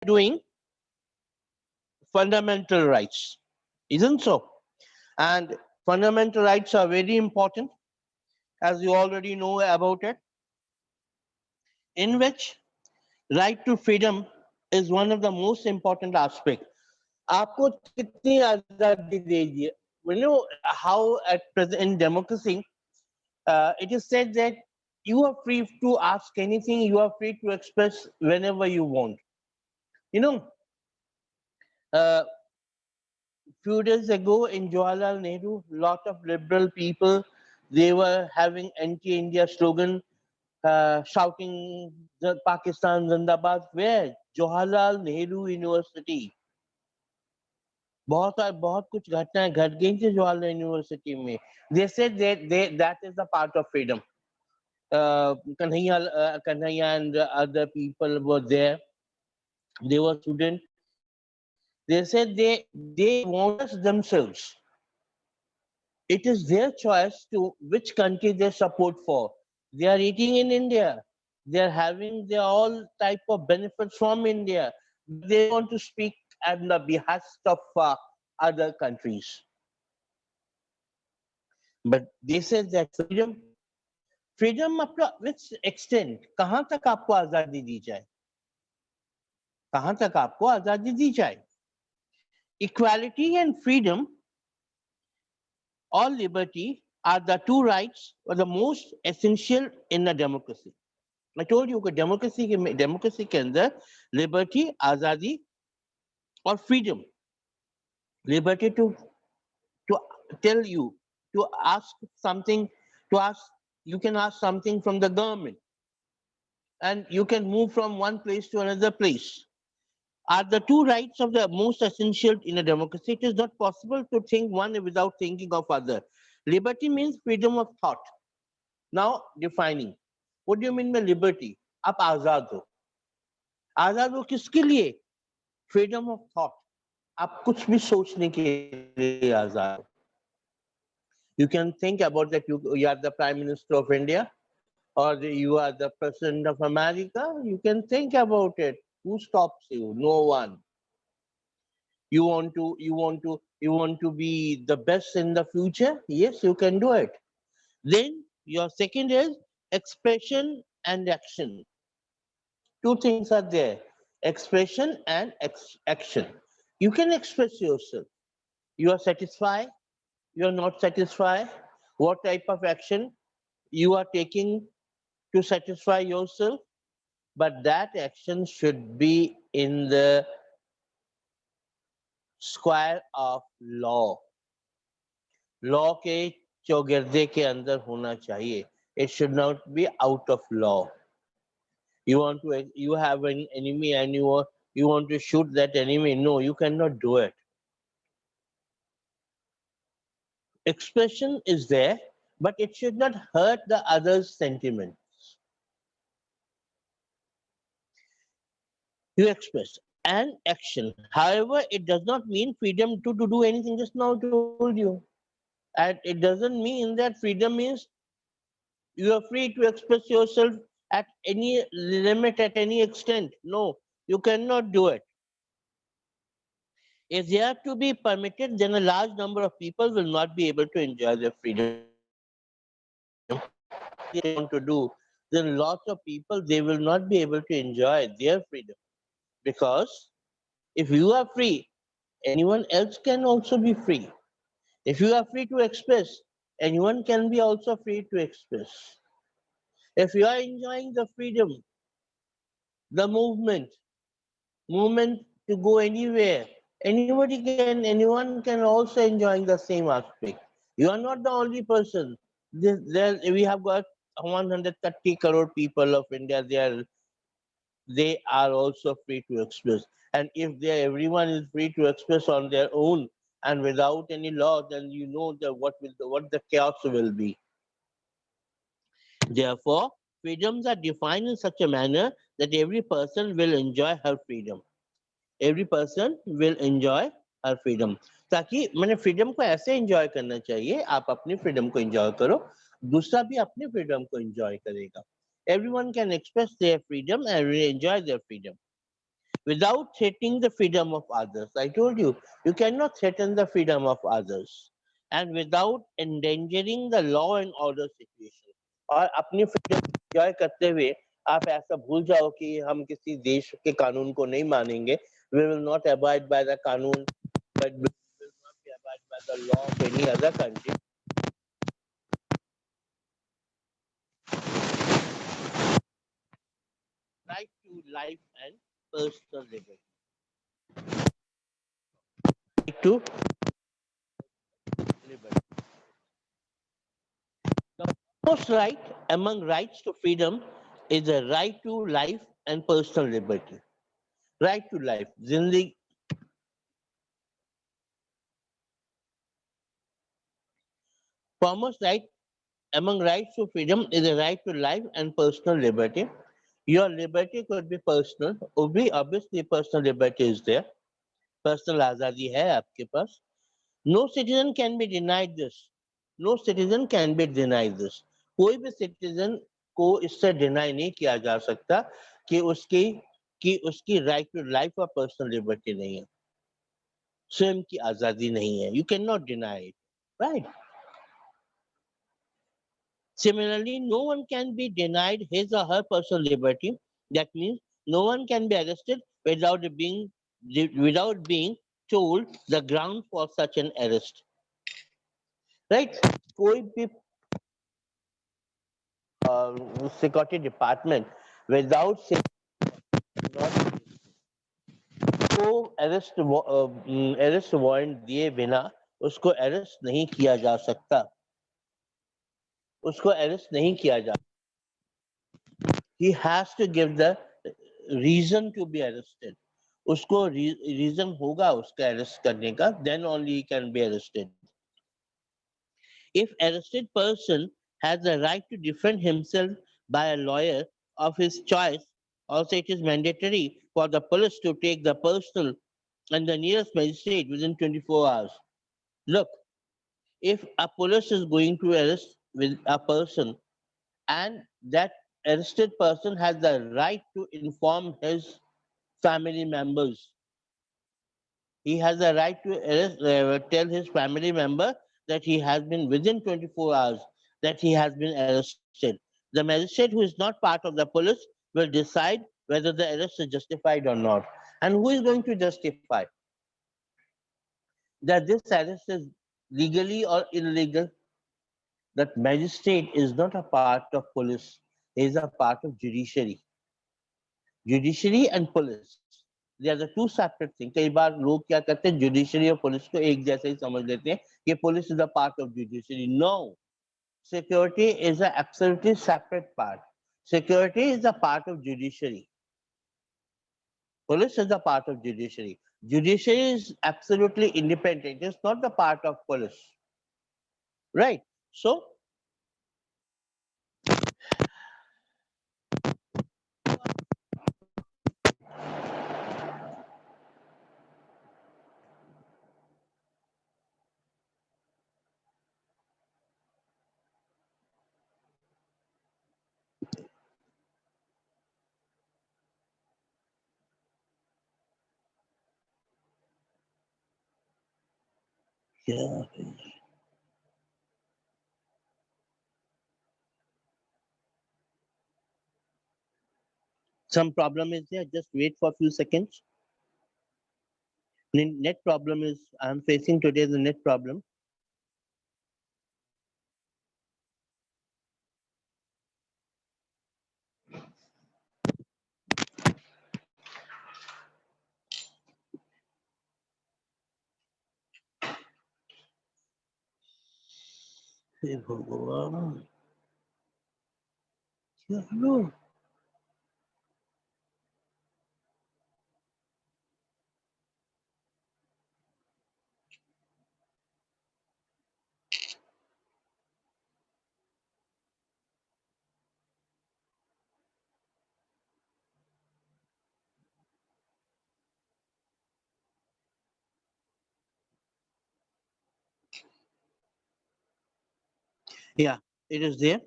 doing fundamental rights, isn't so? And fundamental rights are very important, as you already know about it, in which right to freedom is one of the most important aspects. आपको कितनी आजादी दे दी you know how at present in democracy it is said that you are free to ask anything, you are free to express whenever you want. You know, uh, few days ago in Jawaharlal Nehru, lot of liberal people, they were having anti-India slogan, shouting the Pakistan Zindabad. Where? Jawaharlal Nehru University. बहुत कुछ घटनाएं घट गई थी Jawaharlal university में. They said that is the part of freedom. Kanhaiya and other people were there. They were students. They said they want us themselves. It is their choice to which country they support for. They are eating in India. They are having their all type of benefits from India. They want to speak at the behest of other countries. But they said that freedom up to which extent? कहाँ तक आपको आजादी दी जाए? कहाँ तक आपको आजादी दी जाए? Equality and freedom or liberty are the two rights or the most essential in a democracy. I told you कि democracy के अंदर liberty, आजादी or freedom. Liberty to tell you, to ask something, to ask, you can ask something from the government and you can move from one place to another place. Are the two rights of the most essential in a democracy. It is not possible to think one without thinking of other. Liberty means freedom of thought. Now defining. What do you mean by liberty? आप आजाद हो. आजाद हो किसके लिए? Freedom of thought. आप कुछ भी सोचने के लिए आजाद हो. You can think about that you are the Prime Minister of India or you are the President of America. You can think about it. Who stops you? No one. You want to be the best in the future? Yes, you can do it. Then your second is expression and action. Two things are there: expression and action. You can express yourself. You are satisfied, you are not satisfied, what type of action you are taking to satisfy yourself, but that action should be in the square of law. Law के चौगिर्दे के अंदर होना चाहिए. It should not be out of law. You have an enemy and you want to shoot that enemy. No, you cannot do it. Expression is there, but it should not hurt the other's sentiments. You express and action. However, it does not mean freedom to do anything. Just now I told you. And it doesn't mean that freedom means you are free to express yourself at any limit, at any extent. No, you cannot do it. If they are to be permitted, then a large number of people will not be able to enjoy their freedom. They want to do, then lots of people they will not be able to enjoy their freedom. Because if you are free, anyone else can also be free. If you are free to express, anyone can be also free to express. If you are enjoying the freedom, the movement to go anywhere, anyone can also enjoy the same aspect. You are not the only person. We have got 130 crore people of India. They are also free to express. And if everyone is free to express on their own and without any law, then you know what the chaos will be. Therefore, freedoms are defined in such a manner that every person will enjoy her freedom. Every person will enjoy her freedom. ताकि मैंने freedom को ऐसे enjoy करना चाहिए, आप अपनी freedom को enjoy करो, दूसरा भी अपनी फ्रीडम को एंजॉय करेगा. Everyone can express their freedom and enjoy their freedom. without threatening the freedom of others. I told you, you cannot threaten the freedom of others, and without endangering the law and order situation. और अपनी freedom enjoy करते हुए आप ऐसा भूल जाओ कि हम किसी देश के कानून को नहीं मानेंगे. We will not abide by the कानून, but we will not be abide by the law of any other country. Right to life and personal liberty. Right to liberty. The most right among rights to freedom is the right to life and personal liberty. Right to life. Zindagi, foremost right among rights to freedom is the right to life and personal liberty. Your liberty could be personal. Obviously, personal liberty is there. Personal azadi hai aapke paas. No citizen can be denied this. No citizen can be denied this. कोई भी citizen को इससे deny नहीं किया जा सकता कि उसकी right to life और personal liberty नहीं है, स्वयं की आजादी नहीं है. You cannot deny it, right? Similarly, no one can be denied his or her personal liberty. That means no one can be arrested without being told the ground for such an arrest. Right? कोई भी security department without saying not को arrest warrant दिए बिना उसको arrest नहीं किया जा सकता. उसको अरेस्ट नहीं किया जा. He has to give the reason to be arrested. उसको रीजन होगा उसका अरेस्ट करने का, then only he can be arrested. If arrested person has the right to defend himself by a lawyer of his choice, also it is mandatory for the police to take the person and the nearest magistrate within 24 hours. Look, if a police is going to arrest with a person and that arrested person has the right to inform his family members, he has the right to tell his family member that he has been within 24 hours that he has been arrested. The magistrate who is not part of the police will decide whether the arrest is justified or not. And who is going to justify that this arrest is legally or illegal? That magistrate is not a part of police, he is a part of judiciary. Judiciary and police, they are the two separate things. कई बार लोग क्या करते हैं, judiciary और police को एक जैसे ही समझ लेते हैं कि police is a part of judiciary. No, security is an absolutely separate part. Security is a part of judiciary. Police is a part of judiciary. Judiciary is absolutely independent. It's not the part of police, right? So yeah, some problem is there. Just wait for a few seconds. Net problem is I'm facing today the net problem. हे भगवान, क्या लो? Yeah, it is there.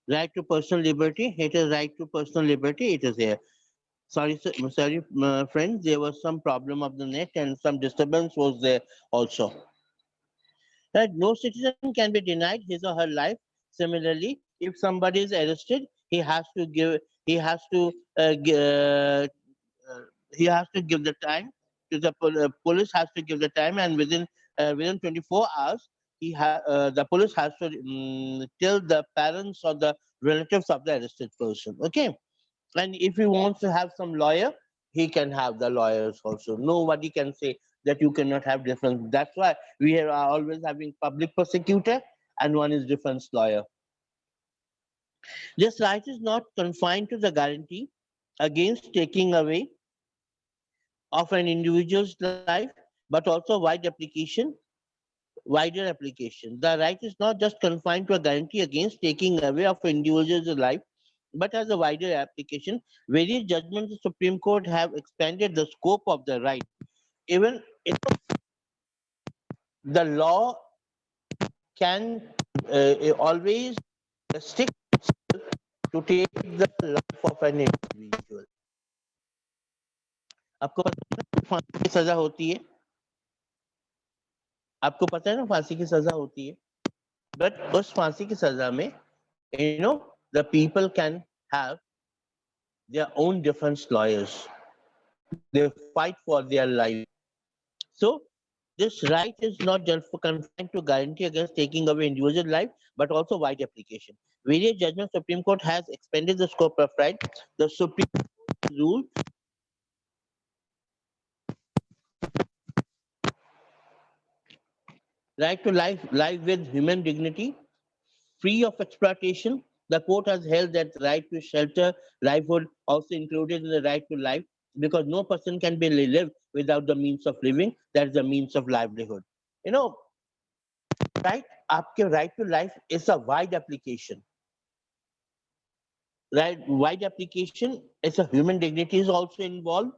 Right to personal liberty. It is right to personal liberty. It is here. Sorry, sorry, friends. There was some problem of the net and some disturbance was there also. Right? No citizen can be denied his or her life. Similarly, if somebody is arrested, he has to give. He has to. Uh, he has to give the time to the police has to give the time, and within 24 hours the police has to tell the parents or the relatives of the arrested person. Okay, and if he wants to have some lawyer, he can have the lawyers also. Nobody can say that you cannot have defense. That's why are always having public prosecutor and one is defense lawyer. This right is not confined to the guarantee against taking away of an individual's life, but also wider application. The right is not just confined to a guarantee against taking away of an individual's life, but as a wider application. Various judgments of the Supreme Court have expanded the scope of the right. Even if the law can always restrict to take the life of an individual. आपको पता है ना फांसी की सजा होती है आपको पता है ना फांसी की सजा होती है बट उस फांसी की सजा में the people can have their own defense lawyers. They fight for their life. So this right is not just confined to guarantee against taking away individual life, but also wide application. Various judgments Supreme Court has expanded the scope of right. The Supreme Court ruled right to life with human dignity, free of exploitation. The court has held that the right to shelter, livelihood also included in the right to life, because no person can be live without the means of living. That is the means of livelihood. You know, right? आपके right to life is a wide application. Right, wide application is a human dignity is also involved.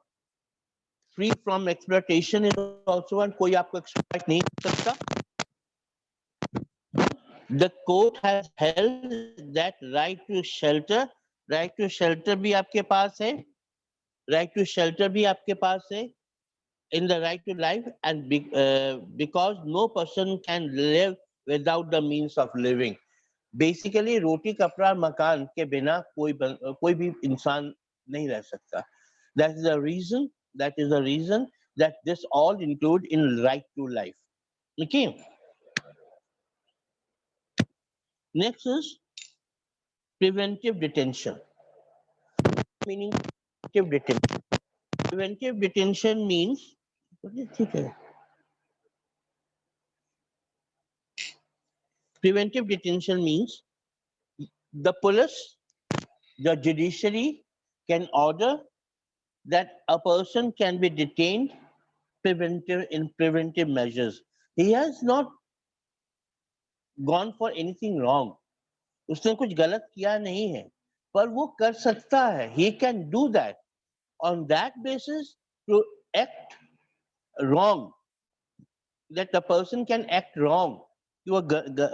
Free from exploitation is also one. कोई आपको exploit नहीं कर सकता. The court has held that right to shelter भी आपके पास है, right to shelter भी आपके पास है, in the right to life, and because no person can live without the means of living. Basically, रोटी कपड़ा मकान के बिना कोई भी इंसान नहीं रह सकता. That is the reason. That is the reason that this all include in right to life. Okay. Next is preventive detention. Meaning preventive detention. Preventive detention means what is it? Preventive detention means the police, the judiciary can order that a person can be detained preventive measures. He has not gone for anything wrong. उसने कुछ गलत किया नहीं है, पर वो कर सकता है. He can do that. On that basis, to act wrong, that the person can act wrong, कि वो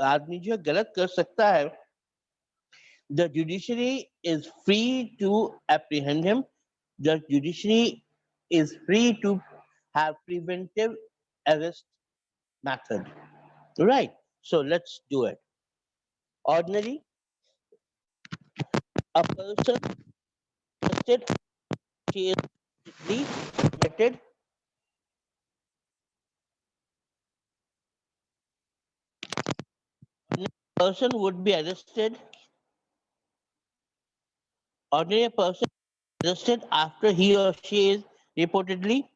आदमी जो है गलत कर सकता है. The judiciary is free to apprehend him. The judiciary is free to have preventive arrest method. Right. So let's do it. Ordinary, a person arrested, she is committed. Person would be arrested. Ordinary person arrested after he or she is reportedly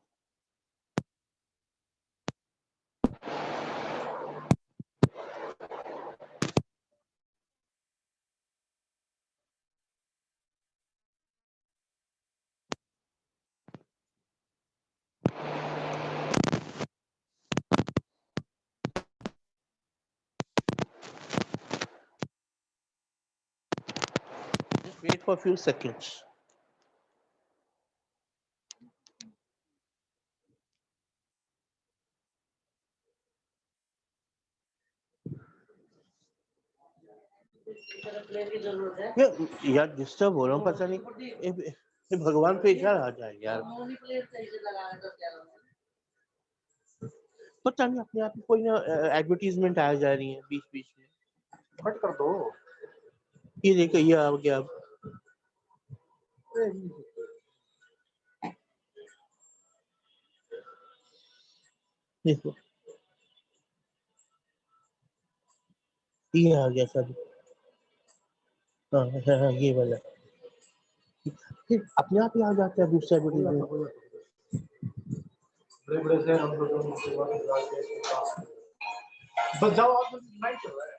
just wait for a few seconds. यार disturb हो रहा हूँ, पता नहीं भगवान पे इधर आ जाए यार, पता नहीं अपने आप कोई ना एडवर्टीजमेंट आ जा रही है बीच बीच में, कट कर दो। ये देखो ये आ गया अब, देखो ये आ गया सब, हाँ, ये वाला फिर अपने आप ही आ जाता है दूसरा एडवर्टीजमेंट। बड़े से हम लोग बस जाओ आप, नाइट चल रहा है।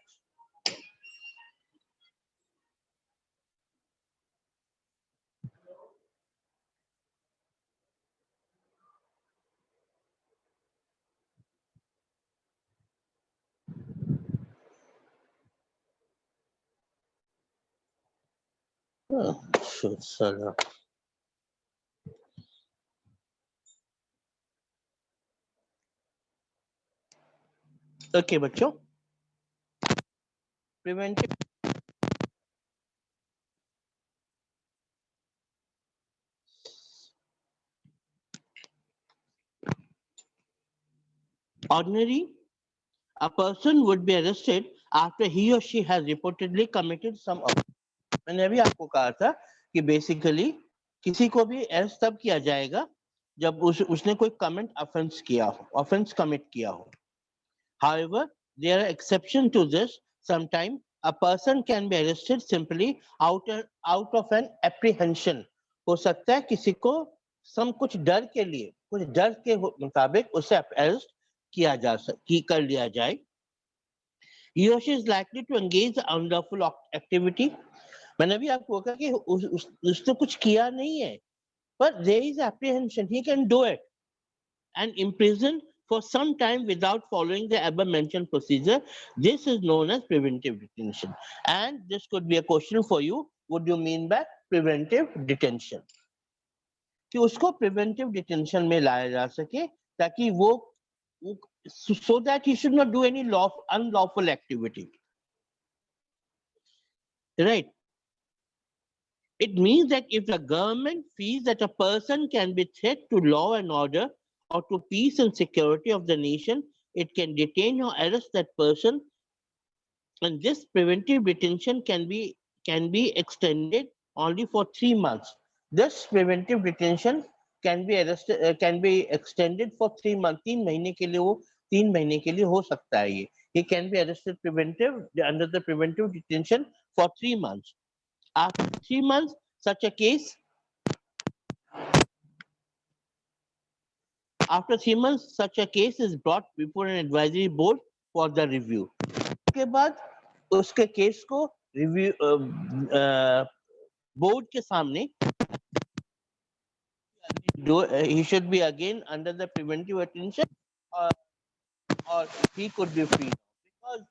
साला ओके बच्चों, preventive ordinary a person would be arrested after he or she has reportedly committed some offense. मैंने अभी आपको कहा था कि बेसिकली किसी को भी अरेस्ट तब किया जाएगा जब उसने कोई कमेंट ऑफेंस किया हो, ऑफेंस कमिट किया हो। However, there are exceptions to this. Sometimes a person can be arrested simply out of an apprehension. हो सकता है किसी को कुछ डर के लिए, कुछ डर के मुताबिक उसे अरेस्ट किया जा कर लिया जाए। He or she is likely to engage in unlawful activity. मैंने भी आपको कहा कि उसने कुछ किया नहीं है, but there is apprehension, he can do it and imprison for some time without following the above mentioned procedure. This is known as preventive detention. And this could be a question for you. What do you mean by preventive detention? कि उसको preventive detention में लाया जा सके ताकि वो so that he should not do any unlawful activity. Right? It means that if the government feels that a person can be threat to law and order or to peace and security of the nation, it can detain or arrest that person, and this preventive detention can be extended only for 3 months. This preventive detention can be extended for 3 months. 3 महीने के लिए वो 3 महीने के लिए हो सकता है ये. He can be arrested under the preventive detention for 3 months. After 3 months, such a case is brought before an advisory board for the review. उसके बाद उसके केस को रिव्यू बोर्ड के सामने, he should be again under the preventive detention, or he could be freed, because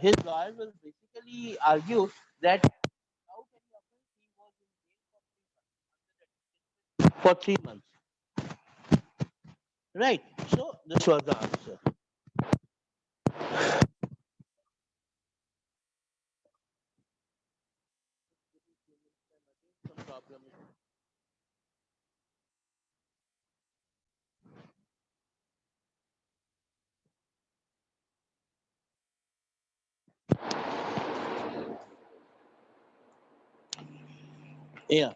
his lawyer will basically argue that without any offense he was in jail for 3 months. Right. So this was the answer. Some problem. Yeah.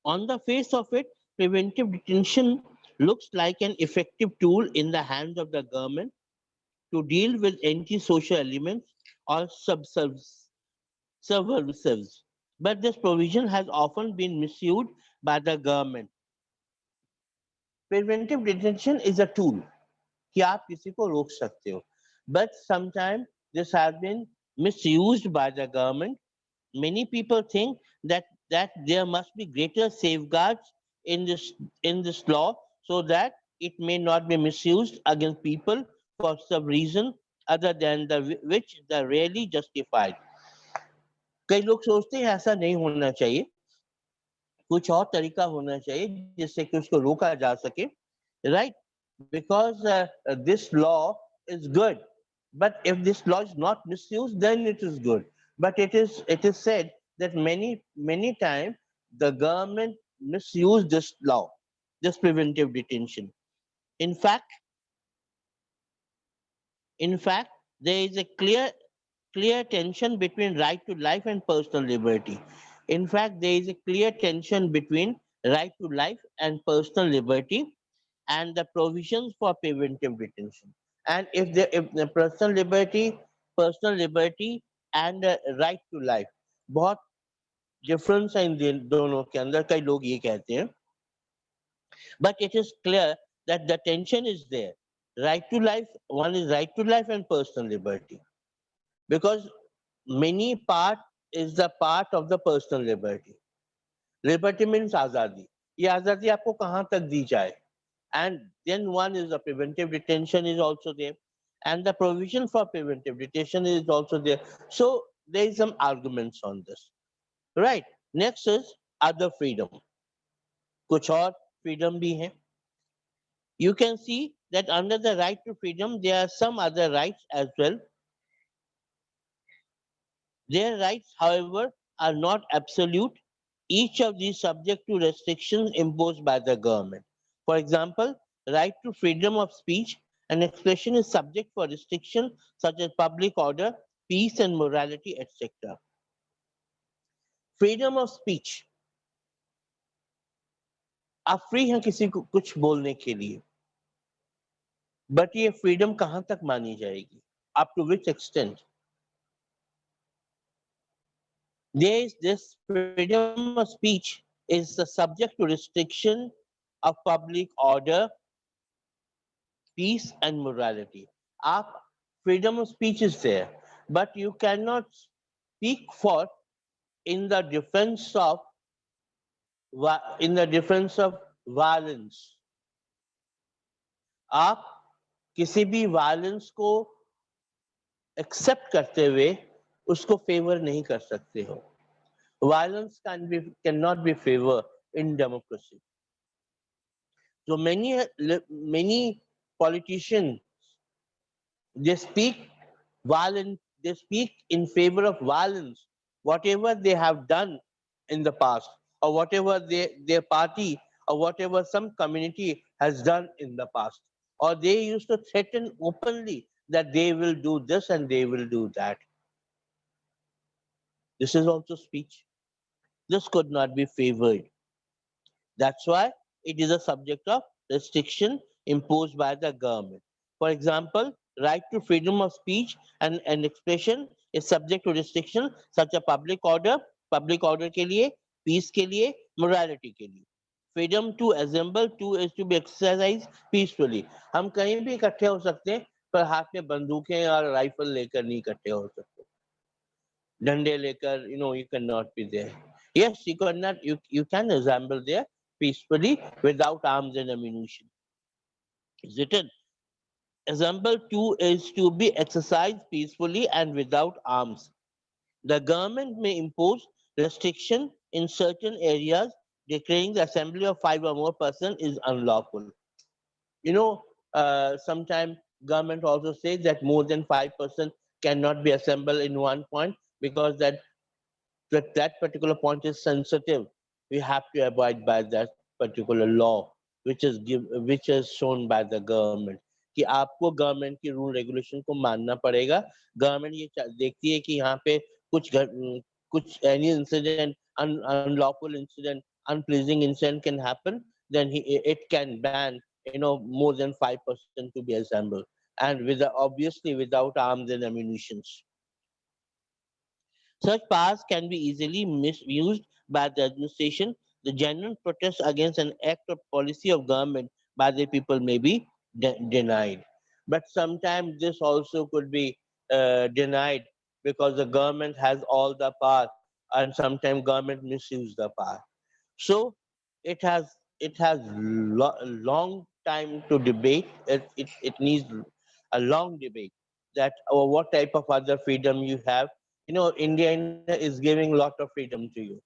On the face of it, preventive detention looks like an effective tool in the hands of the government to deal with anti-social elements or subversives. But this provision has often been misused by the government. Preventive detention is a tool कि आप किसी को रोक सकते हो. But sometimes this has been misused by the government. Many people think that there must be greater safeguards in this law so that it may not be misused against people for some reason other than which the rarely justified. कई लोग सोचते हैं ऐसा नहीं होना चाहिए, कुछ और तरीका होना चाहिए जिससे कि उसको रोका जा सके. Right? because this law is good. But if this law is not misused, then it is good. But it is said that many times the government misused this law, this preventive detention. In fact, in fact, there is a clear tension between right to life and personal liberty. In fact, there is a clear tension between right to life and personal liberty and the provisions for preventive detention. And if the personal liberty and right to life, बहुत difference है इन दोनों के अंदर, कई लोग ये कहते हैं, but it is clear that the tension is there. Right to life, one is right to life and personal liberty, because many part is the part of the personal liberty. Liberty means आजादी. ये आजादी आपको कहाँ तक दी जाए? And then one is the preventive detention is also there, and the provision for preventive detention is also there. So there is some arguments on this, right? Next is other freedom. कुछ और freedom भी हैं. You can see that under the right to freedom, there are some other rights as well. Their rights, however, are not absolute. Each of these subject to restrictions imposed by the government. For example, right to freedom of speech and expression is subject for restriction such as public order, peace and morality, etc. Freedom of speech. आप free हैं किसी को कुछ बोलने के लिए, but ये freedom कहाँ तक मानी जाएगी? Up to which extent? There is this freedom of speech is the subject to restriction of public order, peace and morality. Up, freedom of speech is there, but you cannot speak for in the defense of violence. आप किसी भी violence को accept करते हुए उसको favor नहीं कर सकते हो. Violence cannot be favor in democracy. So many politicians, they speak they speak in favor of violence, whatever they have done in the past, or whatever their party or whatever some community has done in the past. Or they used to threaten openly that they will do this and they will do that. This is also speech. This could not be favored. That's why it is a subject of restriction imposed by the government. For example, right to freedom of speech and expression is subject to restriction such as public order के लिए, peace के लिए, morality के लिए. Freedom to assemble to is to be exercised peacefully. हम कहीं भी इकट्ठे हो सकते हैं, पर हाथ में बंदूकें और राइफल लेकर नहीं इकट्ठे हो सकते. डंडे लेकर, you cannot be there. Yes, you can assemble there peacefully without arms and ammunition. Is it? Assemble two is to be exercised peacefully and without arms. The government may impose restriction in certain areas declaring the assembly of 5 or more persons is unlawful. You know, sometimes government also says that more than 5 persons cannot be assembled in one point because that particular point is sensitive. We have to abide by that particular law, which is shown by the government. कि आपको government की rule regulation को मानना पड़ेगा. Government ये देखती है कि यहाँ पे कुछ any incident, unlawful incident, unpleasing incident can happen, then it can ban more than 5% to be assembled, and obviously without arms and ammunitions. Such powers can be easily misused by the administration. The genuine protest against an act or policy of government by the people may be denied. But sometimes this also could be denied because the government has all the power, and sometimes government misuse the power. So it has long time to debate. It needs a long debate that what type of other freedom you have. India is giving lot of freedom to you,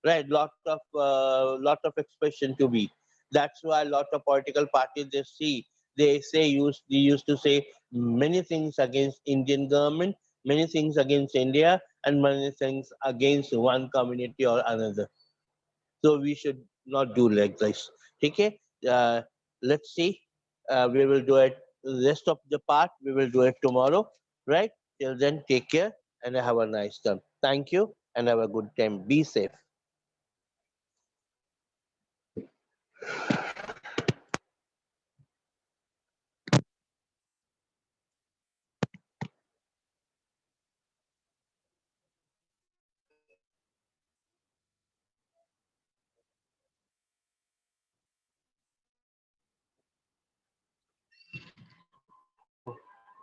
right? Lot of expression to be. That's why a lot of political parties they see they used to say many things against Indian government, many things against India, and many things against one community or another. So we should not do like this. Okay, let's see. We will do it. Rest of the part we will do it tomorrow. Right? Till then, take care and have a nice time. Thank you and have a good time. Be safe.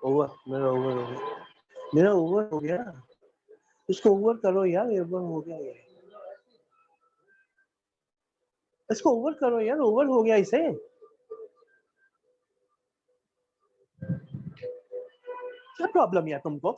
Over मेरा over हो गया मेरा over हो गया इसको over करो यार over हो गया ये इसको ओवर करो यार ओवर हो गया इसे क्या प्रॉब्लम है तुमको